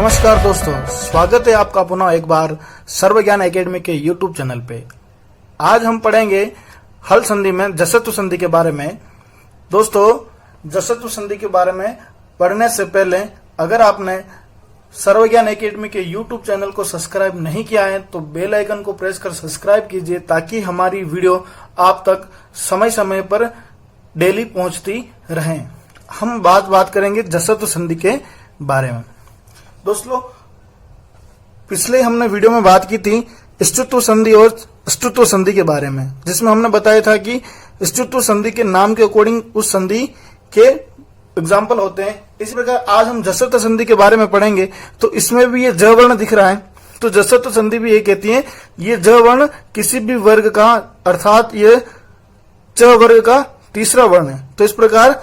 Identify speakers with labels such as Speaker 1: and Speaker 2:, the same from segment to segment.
Speaker 1: नमस्कार दोस्तों, स्वागत है आपका पुनः एक बार सर्वज्ञान एकेडमी के YouTube चैनल पे। आज हम पढ़ेंगे हल संधि में जसत्व संधि के बारे में। दोस्तों, जसत्व संधि के बारे में पढ़ने से पहले अगर आपने सर्वज्ञान एकेडमी के YouTube चैनल को सब्सक्राइब नहीं किया है तो बेल आइकन को प्रेस कर सब्सक्राइब कीजिए, ताकि हमारी वीडियो आप तक समय समय पर डेली पहुंचती रहे। हम बात करेंगे जसत्व संधि के बारे में। दोस्तों, पिछले हमने वीडियो में बात की थी स्त्रुत्व संधि और अष्टुत्व संधि के बारे में, जिसमें हमने बताया था कि स्त्रुत्व संधि के नाम के अकॉर्डिंग उस संधि के एग्जाम्पल होते हैं। इसी प्रकार आज हम जसत्व संधि के बारे में पढ़ेंगे। तो इसमें भी ये ज वर्ण दिख रहा है, तो जसत्व संधि भी ये कहती है ये ज वर्ण किसी भी वर्ग का, अर्थात ये च वर्ग का तीसरा वर्ण है। तो इस प्रकार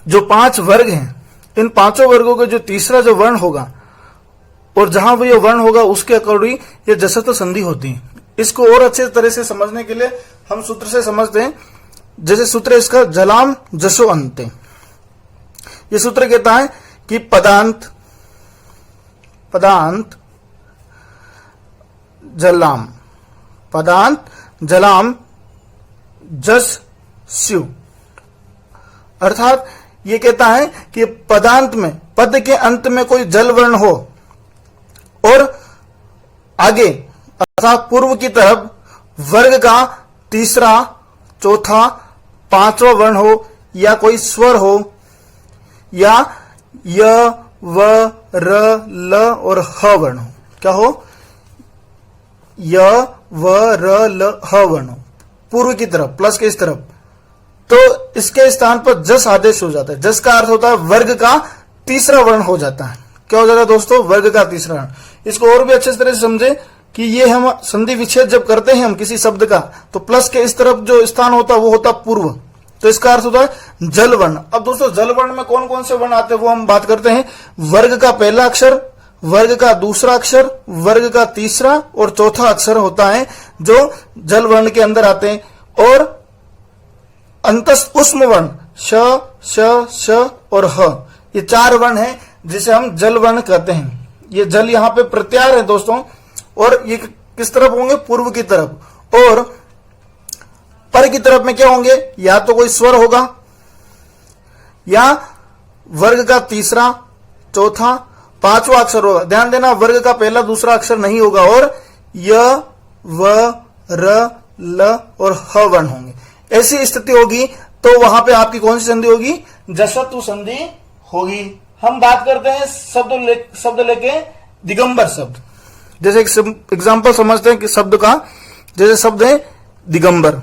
Speaker 1: जो 5 वर्ग हैं, इन पांचों वर्गों का जो तीसरा जो वर्ण होगा और जहां वो ये वर्ण होगा उसके अकॉर्डिंग ये जसत्व संधि होती है। इसको और अच्छे तरह से समझने के लिए हम सूत्र से समझते हैं। जैसे सूत्र है इसका जलाम जसो अंते। ये सूत्र कहता है कि पदांत जलाम जस स्यु। अर्थात ये कहता है कि पदांत में, पद के अंत में कोई जल वर्ण हो और आगे अर्थात पूर्व की तरफ वर्ग का तीसरा, चौथा, पांचवा वर्ण हो या कोई स्वर हो, या य, व, र, ल और ह वर्ण हो। क्या हो? य, व, र, ल, ह वर्ण हो पूर्व की तरफ, प्लस के इस तरफ, तो इसके स्थान पर जस आदेश हो जाता है। जस का अर्थ होता है वर्ग का तीसरा वर्ण हो जाता है। क्या हो जाता है दोस्तों? वर्ग का तीसरा वर्ण। इसको और भी अच्छे तरह से समझे कि ये हम संधि विच्छेद जब करते हैं हम किसी शब्द का, तो प्लस के इस तरफ जो स्थान होता है वो होता पूर्व, तो इसका अर्थ होता है जल वर्ण। अब दोस्तों, जल वर्ण में कौन कौन से वर्ण आते हैं वो हम बात करते हैं। वर्ग का पहला अक्षर, वर्ग का दूसरा अक्षर, वर्ग का तीसरा और चौथा अक्षर होता है जो जल वर्ण के अंदर आते हैं। और अंतस उष्म वर्ण श, श, श और ह, ये 4 वर्ण हैं जिसे हम जल वर्ण कहते हैं। ये जल यहाँ पे प्रत्यार है दोस्तों, और ये किस तरफ होंगे? पूर्व की तरफ। और पर की तरफ में क्या होंगे? या तो कोई स्वर होगा, या वर्ग का तीसरा, चौथा, पांचवा अक्षर होगा। ध्यान देना, वर्ग का पहला दूसरा अक्षर नहीं होगा, और य, व, र, ल और ह वर्ण होंगे। ऐसी स्थिति होगी तो वहां पे आपकी कौन सी संधि होगी? जसत्व संधि होगी। हम बात करते हैं शब्द लेके दिगंबर शब्द। जैसे एक एग्जांपल समझते हैं कि शब्द का, जैसे शब्द है दिगंबर।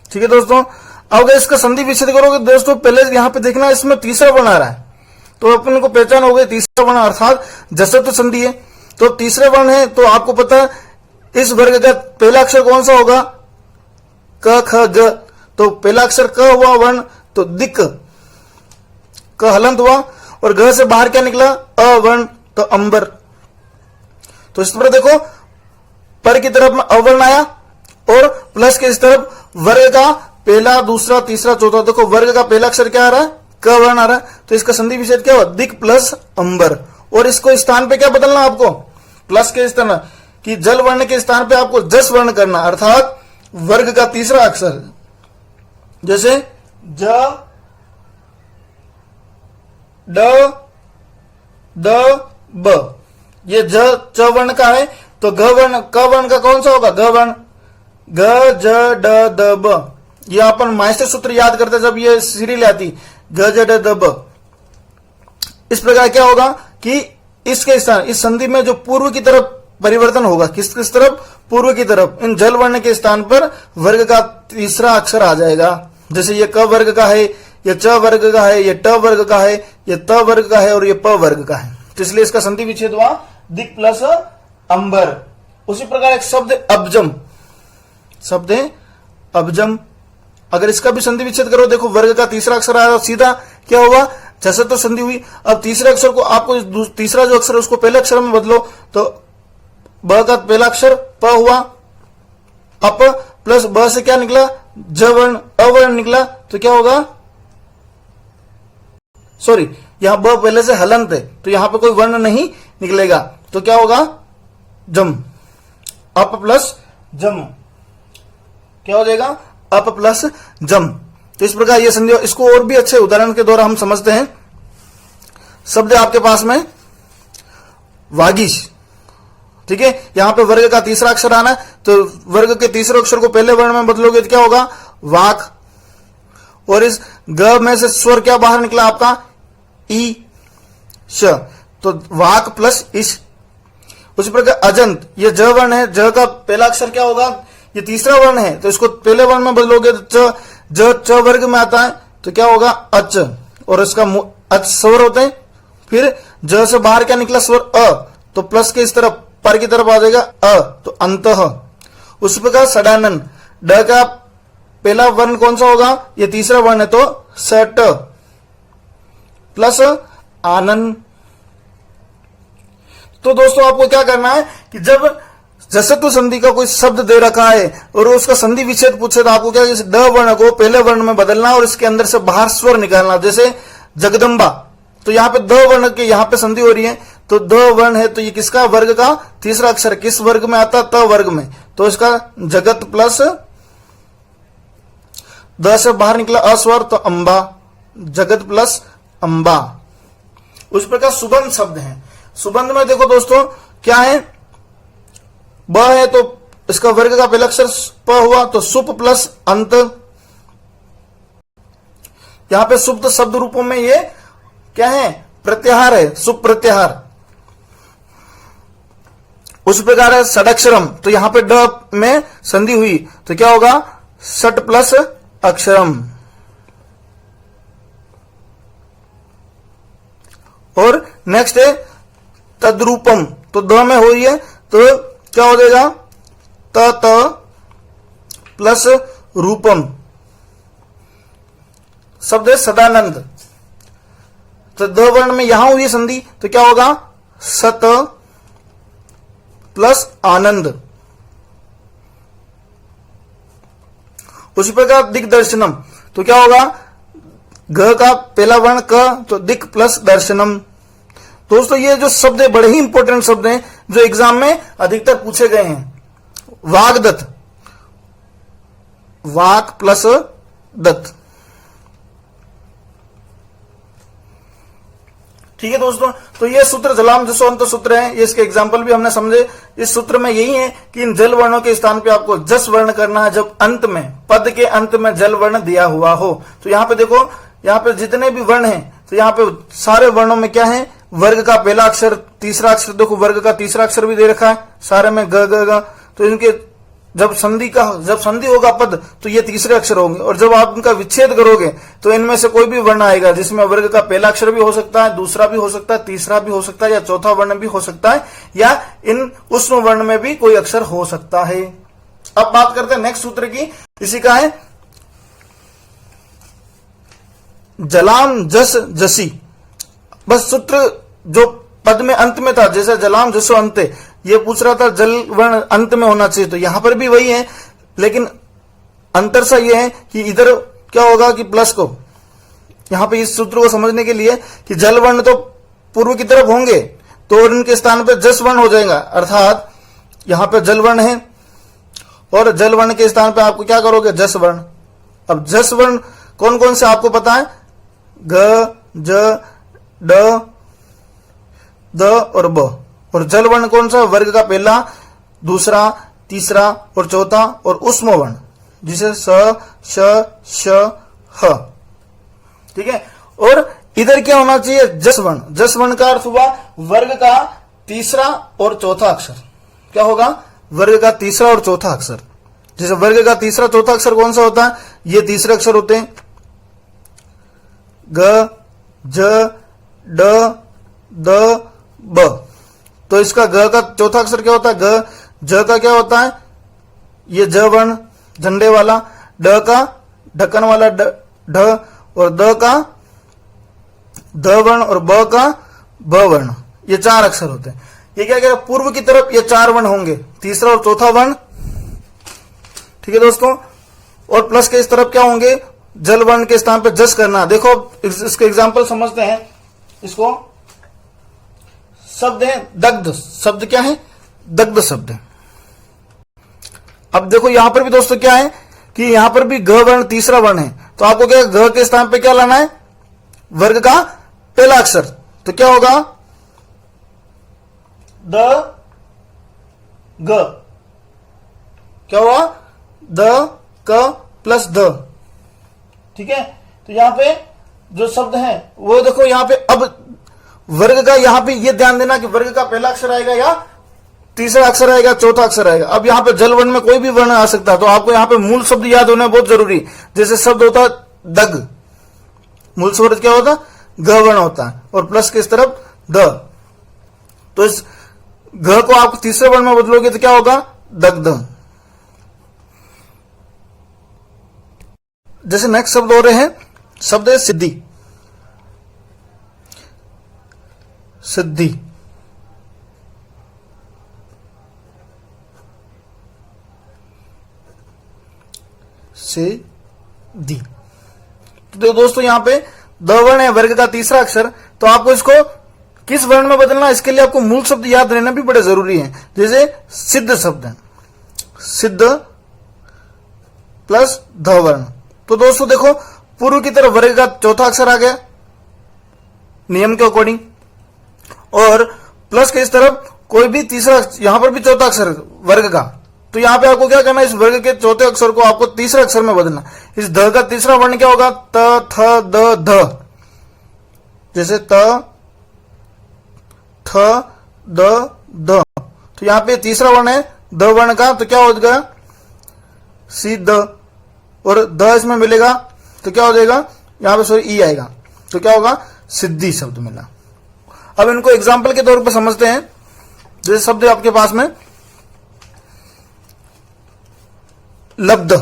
Speaker 1: ठीक है दोस्तों, अब अगर इसका संधि विच्छेद करोगे दोस्तों, पहले यहां पे देखना इसमें तीसरा वर्ण आ रहा है, तो अपन को पहचान हो गई तीसरा वर्ण अर्थात जसत्व संधि है। तो तीसरे वर्ण है तो आपको पता है इस वर्ग का पहला अक्षर कौन सा होगा? क, ख, ग। तो पहला अक्षर क हुआ वर्ण, तो दिक, क हलंत हुआ, और घ से बाहर क्या निकला? अ वर्ण, तो अंबर। तो इस तरह देखो, पर की तरफ में अवर्ण आया और प्लस के इस तरफ वर्ग का पहला, दूसरा, तीसरा, चौथा। देखो वर्ग का पहला अक्षर क्या आ रहा है? क वर्ण आ रहा है, तो इसका संधि विच्छेद क्या हुआ? दिक प्लस अंबर। और इसको स्थान पे क्या बदलना आपको? प्लस के स्थान कि जल वर्ण के स्थान पे आपको जस वर्ण करना, अर्थात वर्ग का तीसरा अक्षर। जैसे ज, ड, द, ब। ये ज च वर्ण का है, तो ग वर्ण, क वर्ण का कौन सा होगा? ग वर्ण। ग, ज, ड, द, ब। ये अपन माइस्टर सूत्र याद करते जब ये सीरियल आती, ग, ज, ड, द, ब। इस प्रकार क्या होगा कि इसके स्थान, इस संधि में जो पूर्व की तरफ परिवर्तन होगा, किस किस तरफ? पूर्व की तरफ। इन जल वर्ण के स्थान पर वर्ग का तीसरा अक्षर आ जाएगा। जैसे ये क वर्ग का है, ये च वर्ग का है, ये ट वर्ग का है, ये त वर्ग का है और ये प वर्ग का है। तो इसलिए इसका संधि विच्छेद हुआ दिक प्लस अंबर। उसी प्रकार एक शब्द अब्जम, शब्द है अब्जम। अगर इसका भी संधि विच्छेद करो, देखो वर्ग का तीसरा अक्षर आया, सीधा क्या होगा? जसत्व संधि हुई। अब तीसरे अक्षर को आपको, तीसरा जो अक्षर है उसको पहले अक्षर में बदलो, तो ब का पहला अक्षर प हुआ, अप प्लस ब से क्या निकला? ज वर्ण, अवर्ण निकला। तो क्या होगा? सॉरी, यहां ब पहले से हलंत है तो यहां पे कोई वर्ण नहीं निकलेगा, तो क्या होगा, जम, अप प्लस जम, क्या हो जाएगा, अप प्लस जम। तो इस प्रकार ये संधि, इसको और भी अच्छे उदाहरण के द्वारा हम समझते हैं। शब्द है आपके पास में वागीश, ठीक है, यहां पे वर्ग का तीसरा अक्षर आना है, तो वर्ग के तीसरे अक्षर को पहले वर्ण में बदलोगे तो क्या होगा, वाक, और इस ग में से स्वर क्या बाहर निकला आपका, ई श, तो वाक प्लस इश। उसी प्रकार अजंत, ये ज वर्ण है, ज का पहला अक्षर क्या होगा, ये तीसरा वर्ण है, तो इसको पहले वर्ण में बदलोगे तो च वर्ग में आता है तो क्या होगा, अच, और इसका अच स्वर होते हैं, फिर ज से बाहर क्या निकला, स्वर अ, तो प्लस के इस तरफ पर की तरफ आ जाएगा अ, तो अंतः। उसी प्रकार सडानन, ड का पहला वर्ण कौन सा होगा, ये तीसरा वर्ण है, तो सट प्लस आनंद। तो दोस्तों आपको क्या करना है कि जब जसत्व संधि का कोई शब्द दे रखा है और उसका संधि विच्छेद पूछे तो आपको क्या, इस ड वर्ण को पहले वर्ण में बदलना और इसके अंदर से बाहर स्वर निकालना। जैसे जगदम्बा, तो यहां पे द वर्ण के यहां पे संधि हो रही है, तो द वर्ण है, तो ये किसका, वर्ग का तीसरा अक्षर किस वर्ग में आता, त वर्ग में, तो इसका जगत प्लस द से बाहर निकला अस्वर, तो अंबा, जगत प्लस अंबा। उस प्रकार सुबंध शब्द है, सुबंध में देखो दोस्तों क्या है, ब है तो इसका वर्ग का पहला अक्षर प हुआ, तो सुप प्लस अंत। यहां पे सुप्त शब्द रूपों में ये क्या है, प्रत्याहार है, सुप प्रत्याहार। उस प्रकार है षडक्षरम, तो यहां पे ड में संधि हुई तो क्या होगा, षट प्लस अक्षरम। और नेक्स्ट है तद्रूपम, तो द में हो रही है तो क्या हो जाएगा, त प्लस रूपम। शब्द है सदानंद, तो द वर्ण में यहां हुई संधि तो क्या होगा, सत प्लस आनंद। उसी प्रकार दिग्दर्शनम, तो क्या होगा, घ का पहला वर्ण क, तो दिक प्लस दर्शनम। दोस्तों ये जो शब्द है बड़े ही इंपॉर्टेंट शब्द हैं जो एग्जाम में अधिकतर पूछे गए हैं। वागदत्त, वाक प्लस दत्त, ठीक है दोस्तों। तो ये सूत्र जलाम जसो अंत सूत्र है, ये इसके एग्जाम्पल भी हमने समझे। इस सूत्र में यही है कि इन जल वर्णों के स्थान पे आपको जस वर्ण करना है जब अंत में, पद के अंत में जल वर्ण दिया हुआ हो। तो यहाँ पे देखो, यहाँ पे जितने भी वर्ण हैं तो यहाँ पे सारे वर्णों में क्या है, वर्ग का पहला अक्षर तीसरा अक्षर, देखो वर्ग का तीसरा अक्षर भी दे रखा है सारे में, ग ग ग। तो इनके जब संधि होगा पद तो ये तीसरे अक्षर होंगे, और जब आप इनका विच्छेद करोगे तो इनमें से कोई भी वर्ण आएगा जिसमें वर्ग का पहला अक्षर भी हो सकता है, दूसरा भी हो सकता है, तीसरा भी हो सकता है, या चौथा वर्ण भी हो सकता है, या इन उष्म वर्ण में भी कोई अक्षर हो सकता है। अब बात करते हैं नेक्स्ट सूत्र की, इसी का है जलाम जस जसी। बस सूत्र जो पद में अंत में था, जैसे जलाम जसो अंत, ये पूछ रहा था जल वर्ण अंत में होना चाहिए, तो यहां पर भी वही है, लेकिन अंतर सा ये है कि इधर क्या होगा कि प्लस को, यहां पे इस सूत्र को समझने के लिए कि जल वर्ण तो पूर्व की तरफ होंगे तो इनके स्थान पर जस वर्ण हो जाएगा, अर्थात यहां पे जल वर्ण है और जल वर्ण के स्थान पर आपको क्या करोगे, जस वर्ण। अब जस वर्ण कौन कौन से आपको पता है, ग, ज, ड, द और ब। और जल वर्ण कौन सा, वर्ग का पहला, दूसरा, तीसरा और चौथा, और उष्म वर्ण जिसे स, श, श, ह, ठीक है। और इधर क्या होना चाहिए, जस वर्ण। जस वर्ण का अर्थ हुआ वर्ग का तीसरा और चौथा अक्षर। क्या होगा, वर्ग का तीसरा और चौथा अक्षर। जैसे वर्ग का तीसरा चौथा अक्षर कौन सा होता है, ये तीसरे अक्षर होते हैं, ग, ज, ड, द, ब। तो इसका ग का चौथा अक्षर क्या होता है, ग। ज का क्या होता है, ये ज वर्ण झंडे वाला, ड का ढक्कन वाला ढ, और द का द वर्ण, और ब का ब वर्ण। ये चार अक्षर होते हैं। ये क्या कह रहा है, पूर्व की तरफ ये चार वर्ण होंगे, तीसरा और चौथा वर्ण, ठीक है दोस्तों। और प्लस के इस तरफ क्या होंगे, जल वर्ण के स्थान पर जस करना। देखो इसके एग्जाम्पल समझते हैं। इसको शब्द है दग्ध। शब्द क्या है? दग्ध शब्द है। अब देखो यहां पर भी दोस्तों क्या है कि यहां पर भी घ वर्ण तीसरा वर्ण है, तो आपको क्या घ के स्थान पे क्या लाना है? वर्ग का पहला अक्षर। तो क्या होगा? द ग। क्या हुआ? द क प्लस द। ठीक है, तो यहां पे जो शब्द है वो देखो यहां पे अब वर्ग का, यहां पे ये ध्यान देना कि वर्ग का पहला अक्षर आएगा या तीसरा अक्षर आएगा, चौथा अक्षर आएगा। अब यहां पे जल वर्ण में कोई भी वर्ण आ सकता है, तो आपको यहां पे मूल शब्द याद होना बहुत जरूरी। जैसे शब्द होता है दग, मूल शब्द क्या होता है? ग वर्ण होता है, और प्लस के इस तरफ द। तो इस घ को आप तीसरे वर्ण में बदलोगे तो क्या होगा? दग्ध। जैसे नेक्स्ट शब्द हो रहे हैं, शब्द है सिद्धि। सिद्धि, सिद्धि। तो दोस्तों यहां पे द वर्ण है, वर्ग का तीसरा अक्षर, तो आपको इसको किस वर्ण में बदलना, इसके लिए आपको मूल शब्द याद रहना भी बड़े जरूरी है। जैसे सिद्ध शब्द है, सिद्ध प्लस ध वर्ण। तो दोस्तों देखो पूर्व की तरफ वर्ग का चौथा अक्षर आ गया नियम के अकॉर्डिंग, और प्लस के इस तरफ कोई भी तीसरा, यहां पर भी चौथा अक्षर वर्ग का, तो यहां पे आपको क्या करना है? इस वर्ग के चौथे अक्षर को आपको तीसरे अक्षर में बदलना। इस ध का तीसरा वर्ण क्या होगा? त थ द ध। जैसे त थ द ध, तो यहां पे तीसरा वर्ण है द वर्ण का, तो क्या हो जाएगा? सिद्ध, और द इसमें मिलेगा तो क्या हो जाएगा? यहां पे सॉरी ई आएगा, तो क्या होगा? सिद्धि शब्द मिला। अब इनको एग्जाम्पल के तौर पर समझते हैं। जैसे शब्द है आपके पास में लब्ध,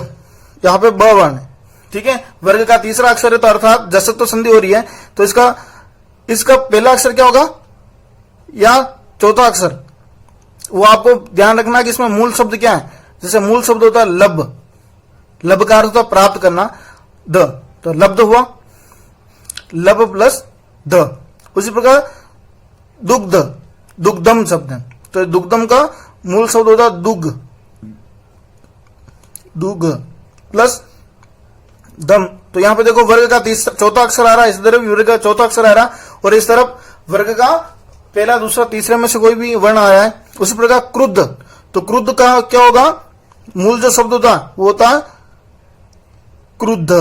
Speaker 1: यहां पे ब वर्ण है, ठीक है, वर्ग का तीसरा अक्षर है, तो अर्थात जसत्व संधि हो रही है, तो इसका पहला अक्षर क्या होगा या चौथा अक्षर, वो आपको ध्यान रखना कि इसमें मूल शब्द क्या है। जैसे मूल शब्द होता है लब, लब का अर्थ होता है प्राप्त करना, द, तो लब्ध हुआ, लब प्लस द। उसी प्रकार दुग्ध, दुग्धम शब्द है, तो दुग्धम का मूल शब्द होता है दुग, दुग प्लस दम। तो यहां पे देखो वर्ग का चौथा अक्षर आ रहा है, इस तरफ वर्ग का चौथा अक्षर आ रहा है, और इस तरफ वर्ग का पहला दूसरा तीसरे में से कोई भी वर्ण आया है। उसी प्रकार क्रुद्ध, तो क्रुद्ध का क्या होगा? मूल जो शब्द होता है वो होता है क्रुद्ध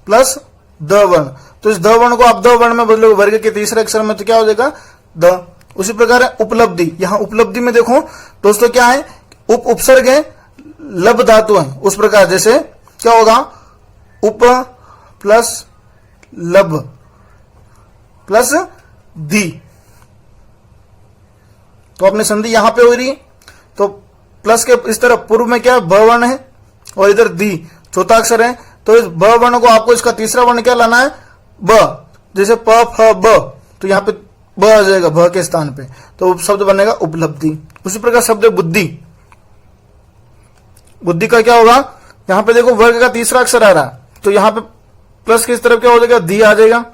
Speaker 1: प्लस द वर्ण, तो इस द वर्ण को आप द वर्ण में बदलोगे वर्ग के तीसरे अक्षर में, तो क्या हो जाएगा? द। उसी प्रकार है उपलब्धि। यहां उपलब्धि में देखो दोस्तों क्या है? उपसर्ग है, लब धातु है, उस प्रकार जैसे क्या होगा? उप प्लस लब प्लस दी, तो अपनी संधि यहां पे हो रही है, तो प्लस के इस तरफ पूर्व में क्या ब वर्ण है और इधर दी चौथा अक्षर है, तो इस ब वर्ण को आपको इसका तीसरा वर्ण क्या लाना है? ब। जैसे प फ ब, तो यहां पे ब आ जाएगा भ के स्थान पे, तो शब्द बनेगा उपलब्धि। उसी प्रकार शब्द बुद्धि। बुद्धि का क्या होगा? यहां पे देखो वर्ग का तीसरा अक्षर आ रहा है, तो यहां पे प्लस की इस तरफ क्या हो जाएगा? दी आ जाएगा।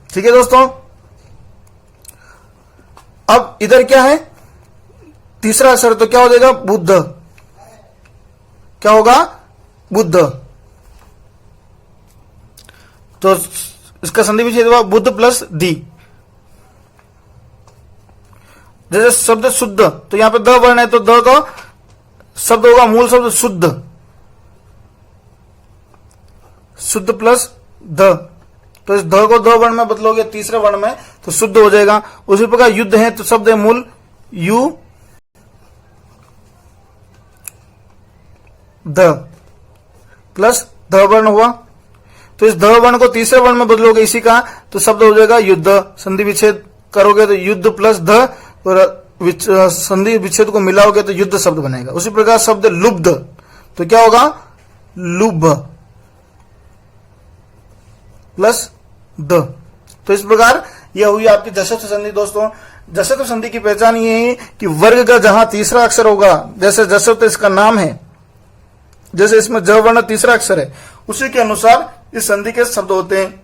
Speaker 1: ठीक है दोस्तों, अब इधर क्या है? तीसरा अक्षर, तो क्या हो जाएगा? बुद्ध। क्या होगा? बुद्ध। तो इसका संधि विच्छेद हुआ बुद्ध प्लस दी। जैसे शब्द शुद्ध, तो यहां पे द वर्ण है, तो द का शब्द होगा मूल शब्द शुद्ध, शुद्ध प्लस द, तो इस ध को द वर्ण में बदलोगे तीसरे वर्ण में, तो शुद्ध हो जाएगा। उसी प्रकार युद्ध है, तो शब्द है मूल यु द प्लस ध वर्ण हुआ, तो इस ध वर्ण को तीसरे वर्ण में बदलोगे इसी का, तो शब्द हो जाएगा युद्ध। संधि विच्छेद करोगे तो युद्ध प्लस ध, और संधि विच्छेद को मिलाओगे तो युद्ध शब्द बनेगा। उसी प्रकार शब्द लुब्ध, तो क्या होगा? लुभ प्लस द। तो इस प्रकार यह हुई आपकी जसत्व संधि। दोस्तों जसत्व संधि की पहचान ये है कि वर्ग का जहां तीसरा अक्षर होगा, जैसे जसत्व इसका नाम है, जैसे इसमें ज वर्ण तीसरा अक्षर है, उसी के अनुसार इस संधि के शब्द होते हैं।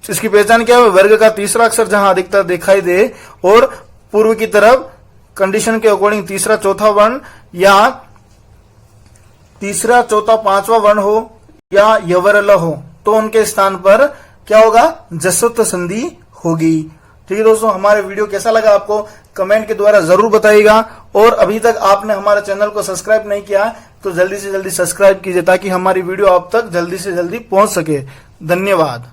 Speaker 1: इसकी पहचान क्या है? वर्ग का तीसरा अक्षर जहां अधिकतर दिखाई दे और पूर्व की तरफ कंडीशन के अकॉर्डिंग तीसरा चौथा वर्ण या तीसरा चौथा पांचवा वर्ण हो या यवर ल हो तो उनके स्थान पर क्या होगा? जस्वत्व संधि होगी। ठीक है दोस्तों, हमारे वीडियो कैसा लगा आपको कमेंट के द्वारा जरूर बताइएगा। और अभी तक आपने हमारे चैनल को सब्सक्राइब नहीं किया तो जल्दी से जल्दी सब्सक्राइब कीजिए ताकि हमारी वीडियो आप तक जल्दी से जल्दी पहुंच सके। धन्यवाद।